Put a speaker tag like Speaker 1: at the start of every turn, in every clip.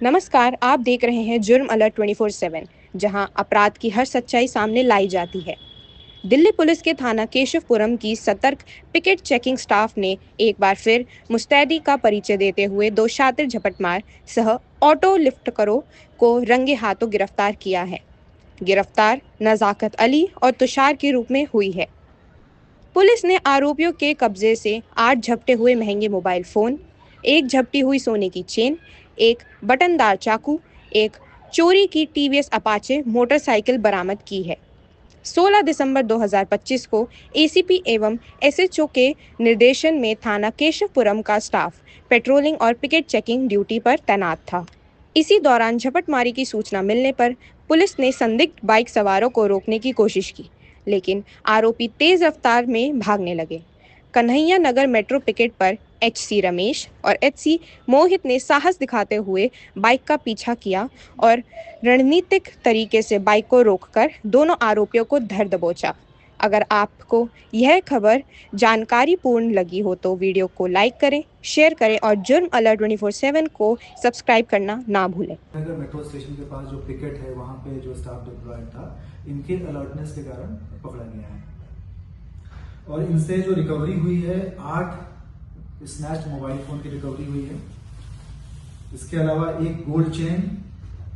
Speaker 1: नमस्कार, आप देख रहे हैं जुर्म अलर्ट 24/7, जहां अपराध की हर सच्चाई सामने लाई जाती है। दिल्ली पुलिस के थाना केशवपुरम की सतर्क पिकेट चेकिंग स्टाफ ने एक बार फिर मुस्तैदी का परिचय देते हुए दो शातिर झपटमार सह ऑटो लिफ्टकरों को रंगे हाथों गिरफ्तार किया है। गिरफ्तार नजाकत अली और तुषार के रूप में हुई है। पुलिस ने आरोपियों के कब्जे से 8 झपटे हुए महंगे मोबाइल फोन, एक झपटी हुई सोने की चेन, एक बटनदार चाकू, एक चोरी की टीवीएस अपाचे मोटरसाइकिल बरामद की है। 16 दिसंबर 2025 को एसीपी एवं एसएचओ के निर्देशन में थाना केशवपुरम का स्टाफ पेट्रोलिंग और पिकेट चेकिंग ड्यूटी पर तैनात था। इसी दौरान झपटमारी की सूचना मिलने पर पुलिस ने संदिग्ध बाइक सवारों को रोकने की कोशिश की, लेकिन आरोपी तेज रफ्तार में भागने लगे। कन्हैया नगर मेट्रो पिकेट पर एचसी रमेश और एचसी मोहित ने साहस दिखाते हुए बाइक का पीछा किया और रणनीतिक तरीके से बाइक को रोककर दोनों आरोपियों को धर दबोचा। अगर आपको यह खबर जानकारीपूर्ण लगी हो तो वीडियो को लाइक करें, शेयर करें और जुर्म अलर्ट 24/7 को सब्सक्राइब करना ना भूलें।
Speaker 2: नगर मेट्रो स्टेशन के पास जो पिकेट है वहां पे जो स्टाफ डिप्लॉयड था, इनके अलर्टनेस के कारण पकड़ा गया है और इनसे जो रिकवरी हुई है 8 स्नैच्ड मोबाइल फोन की रिकवरी हुई है। इसके अलावा एक गोल्ड चेन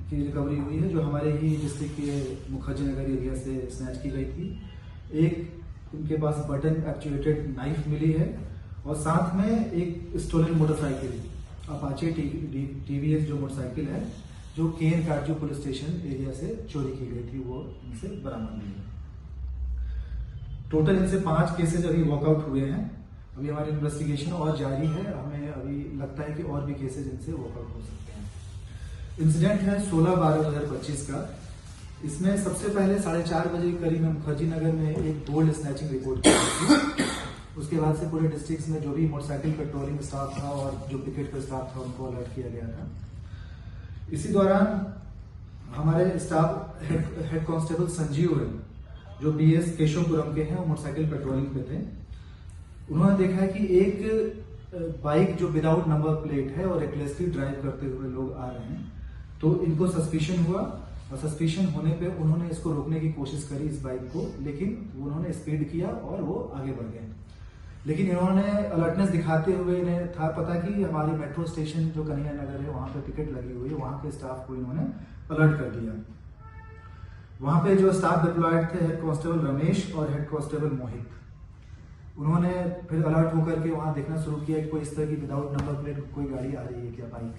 Speaker 2: की रिकवरी हुई है जो हमारे ही डिस्ट्रिक्ट के मुखर्जी नगर एरिया से स्नैच की गई थी। एक उनके पास बटन एक्चुएटेड नाइफ मिली है और साथ में एक स्टोलन मोटरसाइकिल अपाचे टीवीएस जो मोटरसाइकिल है जो केन काटजू पुलिस स्टेशन एरिया से चोरी की गई थी, वो इनसे बरामद हुई है। टोटल इनसे 5 केसेज अभी वर्कआउट हुए हैं। अभी हमारी इन्वेस्टिगेशन और जारी है। हमें अभी लगता है कि और भी केसेज इनसे वर्कआउट हो सकते हैं। इंसिडेंट है 16/12/2025 का। इसमें सबसे पहले 4:30 बजे के करीब में मुखर्जी नगर में एक गोल्ड स्नैचिंग रिपोर्ट की थी। उसके बाद से पूरे डिस्ट्रिक्ट में जो भी मोटरसाइकिल पेट्रोलिंग स्टाफ था और जो पिकेट का स्टाफ था उनको अलर्ट किया गया था। इसी दौरान हमारे स्टाफ हेड कांस्टेबल संजीव है जो बीएस केशवपुरम के हैं, वो मोटरसाइकिल पेट्रोलिंग पे थे। उन्होंने देखा है कि एक बाइक जो विदाउट नंबर प्लेट है और रेकलेसली ड्राइव करते हुए लोग आ रहे हैं, तो इनको सस्पिशन हुआ और सस्पिशन होने पे उन्होंने इसको रोकने की कोशिश करी इस बाइक को, लेकिन उन्होंने स्पीड किया और वो आगे बढ़ गए। लेकिन इन्होंने अलर्टनेस दिखाते हुए इन्हें था पता कि हमारी मेट्रो स्टेशन जो कन्हैया नगर है वहां पे टिकट लगी हुई है, वहां के स्टाफ को इन्होंने अलर्ट कर दिया। वहां पे जो स्टाफ डिप्लॉयड थे हेड कांस्टेबल रमेश और हेड कांस्टेबल मोहित, उन्होंने फिर अलर्ट होकर के वहां देखना शुरू किया कि कोई इस तरह की विदाउट नंबर प्लेट कोई गाड़ी आ रही है क्या, बाइक।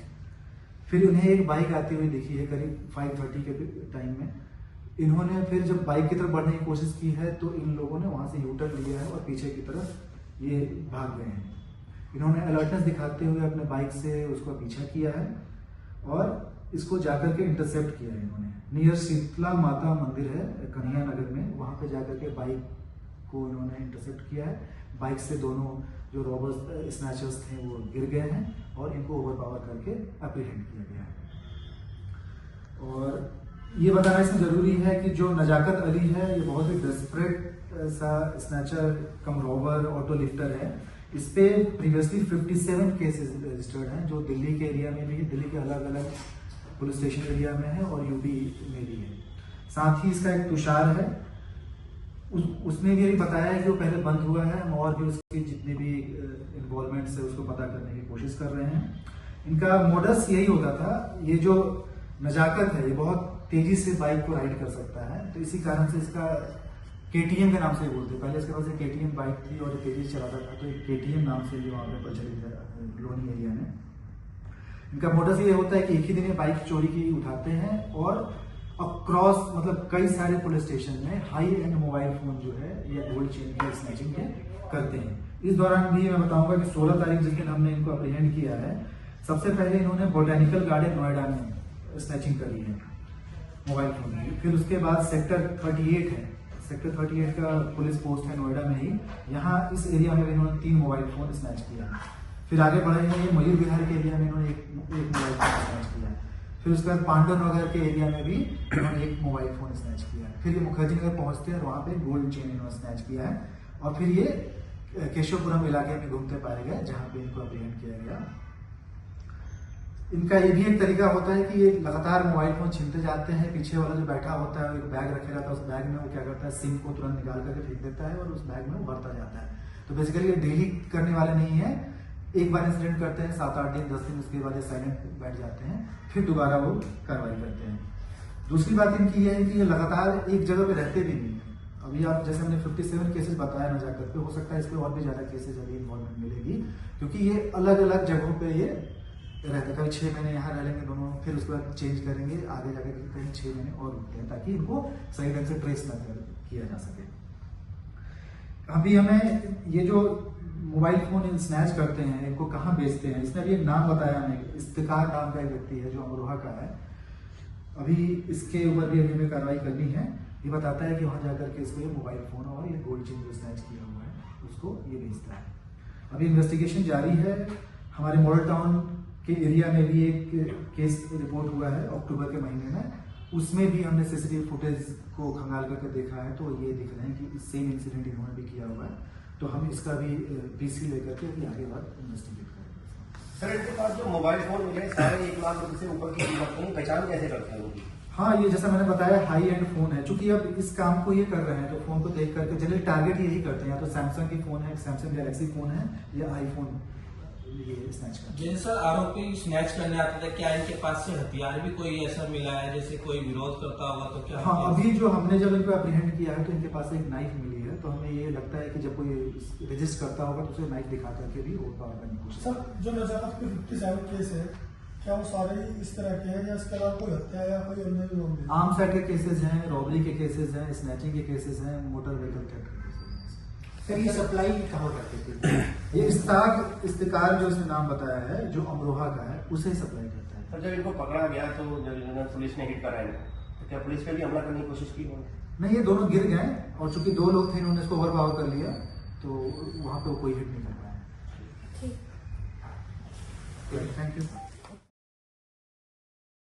Speaker 2: फिर उन्हें एक बाइक आती हुई दिखी है करीब 5:30 के टाइम में। इन्होंने फिर जब बाइक की तरफ बढ़ने की कोशिश की है तो इन लोगों ने वहां से यूटर्न लिया है और पीछे की तरफ ये भाग गए हैं। इन्होंने अलर्टनेस दिखाते हुए अपने बाइक से उसका पीछा किया है और इसको जाकर के इंटरसेप्ट किया है इन्होंने। नियर शीतला माता मंदिर है कन्हैया नगर में, वहां पे जाकर के बाइक को इन्होंने इंटरसेप्ट किया है। बाइक से दोनों जो रॉबर्स स्नैचर्स थे वो गिर गए हैं और इनको ओवरपावर करके अप्रीहेंड किया गया है। और ये बताना इसमें जरूरी है कि जो नजाकत अली है ये बहुत ही डेस्परेट सा स्नैचर कम रॉबर ऑटो लिफ्टर है। इस पे प्रीवियसली 57 केसेस रजिस्टर्ड हैं जो दिल्ली के एरिया में भी है, दिल्ली के अलग अलग पुलिस स्टेशन एरिया में है और यूपी में भी है। साथ ही इसका एक तुषार है, उसने भी बताया है कि वो पहले बंद हुआ है। हम और भी उसकी जितने भी इन्वॉल्वमेंट्स है उसको पता करने की कोशिश कर रहे हैं। इनका मोडस यही होता था, ये जो नजाकत है ये बहुत तेजी से बाइक को राइड कर सकता है, तो इसी कारण से इसका केटीएम के नाम से बोलते हैं। पहले इसके पास एक केटीएम बाइक थी और तेजी से चलाता था, तो एक केटीएम नाम से ये वहां पे प्रचलित है लोनी एरिया में। इनका मोडस ये होता है कि एक ही दिन में बाइक चोरी की उठाते हैं और अक्रॉस मतलब कई सारे पुलिस स्टेशन में हाई एंड मोबाइल फोन जो है या गोल्ड चेन के स्नैचिंग के करते हैं। इस दौरान भी मैं बताऊंगा कि 16 तारीख जिस दिन हमने इनको अप्रीहेंड किया है, सबसे पहले इन्होंने बोटेनिकल गार्डन नोएडा में स्नैचिंग करी है मोबाइल फोन की। फिर उसके बाद सेक्टर 38 है, सेक्टर 38 का पुलिस पोस्ट है नोएडा में ही, यहाँ इस एरिया में इन्होंने 3 मोबाइल फोन स्नैच किया। फिर आगे बढ़े हैं मयूर विहार के एरिया में इन्होंने एक मोबाइल फोन स्नैच किया। फिर उसके बाद पांडव नगर के एरिया में भी इन्होंने एक मोबाइल फोन स्नैच किया है। फिर ये मुखर्जी नगर पहुंचते हैं और वहां पे गोल्ड चेन इन्होंने स्नैच किया है और फिर ये केशवपुरम इलाके में घूमते पाए गए जहां पे इनको अप्रीहेंड किया गया। इनका ये भी एक तरीका होता है कि ये लगातार मोबाइल फोन छीनते जाते हैं। पीछे वाला जो बैठा होता है, एक बैग रखे रहता है, उस बैग में वो क्या करता है, सिम को तुरंत निकाल करके फेंक देता है और उस बैग में वो भरता जाता है। तो बेसिकली ये डेली करने वाले नहीं है, एक बार इंसिडेंट करते हैं, 7-8 दिन 10 दिन, उसके बाद ये साइलेंट बैठ जाते हैं, फिर दोबारा वो कार्रवाई करते हैं। दूसरी बात इनकी ये है कि ये लगातार एक जगह पे रहते भी नहीं है। अभी आप जैसे हमने 57 केसेस बताया ना जाकर के, हो सकता है इस पर और भी ज्यादा केसेस अभी इन्वॉल्वमेंट मिलेगी, क्योंकि ये अलग अलग जगहों पे ये रहते हैं। कभी 6 महीने यहाँ रह लेंगे दोनों, फिर उसके बाद चेंज करेंगे, आगे जाकर कहीं 6 महीने और रुकते हैं, ताकि इनको सही ढंग से ट्रेस न किया जा सके। अभी हमें ये जो मोबाइल फोन स्नैच करते हैं, इनको कहाँ बेचते हैं, इसने अभी एक नाम बताया हमें, इफ्तिकार नाम का एक व्यक्ति है जो अमरोहा का है। अभी इसके ऊपर भी हमें कार्रवाई करनी है। ये बताता है कि वहाँ जाकर के इसको ये मोबाइल फोन और ये गोल्ड चेन जो स्नैच किया हुआ है उसको ये बेचता है। अभी इन्वेस्टिगेशन जारी है। हमारे मॉडल टाउन के एरिया में भी एक केस रिपोर्ट हुआ है अक्टूबर के महीने में, उसमें भी हमने सीसीटीवी फुटेज को खंगाल करके देखा है, तो ये दिख रहे हैं कि सेम इंसिडेंट इन्होंने भी किया हुआ है। तो हम इसका भी पीसी लेकर के अभी आगे बात इन्वेस्टिगेट करेंगे।
Speaker 3: सर, इनके पास जो मोबाइल फोन मिले सारे 1 लाख रुपए से ऊपर की कीमत नहीं, पहचान कैसे करते हैं उनकी?
Speaker 2: हाँ, ये जैसा मैंने बताया हाई एंड फोन है। चूंकि अब इस काम को ये कर रहे हैं तो फोन को देख करके जनरली टारगेट यही करते हैं, या तो सैमसंग की फोन है, सैमसंग गैलेक्सी फोन है, या आईफोन ये स्नैच करते हैं।
Speaker 4: जैसे सर आरोपी स्नैच करने आते थे, क्या इनके पास से हथियार भी कोई ऐसा मिला है, जैसे कोई विरोध करता होगा तो क्या?
Speaker 2: हाँ, अभी जो हमने जब इनको अप्रीहेंड किया है तो इनके पास एक नाइफ मिली है, तो हमें ये लगता है कि जब कोई रजिस्ट करता होगा तो उसे नाइफ दिखा करके भी ओवर पावर करने की कोशिश।
Speaker 5: सर, जो नजाकत पे 57 केस है, क्या वो सारे इस तरह के हैं या इसके अलावा कोई हत्या या कोई अन्य भी होंगे?
Speaker 2: आर्म्स एक्ट के केसेस हैं, रॉबरी के केसेस हैं, स्नैचिंग के केसेस हैं, मोटर व्हीकल थेफ्ट के केसेस हैं।
Speaker 6: सर, ये सप्लाई कहाँ करते थे?
Speaker 2: ये इफ्तिकार जो इसने नाम बताया है, जो अमरोहा का है, उसे सप्लाई करता है।
Speaker 3: सर, जब इनको पकड़ा गया तो जब पुलिस ने हिट करा है, तो क्या पुलिस पे भी हमला करने की कोशिश की उन्होंने?
Speaker 2: नहीं, ये दोनों गिर गए और चूंकि 2 लोग थे, इन्होंने इसको ओवर पावर कर लिया, तो वहां पे कोई हिट नहीं कर पाया।
Speaker 1: ठीक।
Speaker 2: Thank you.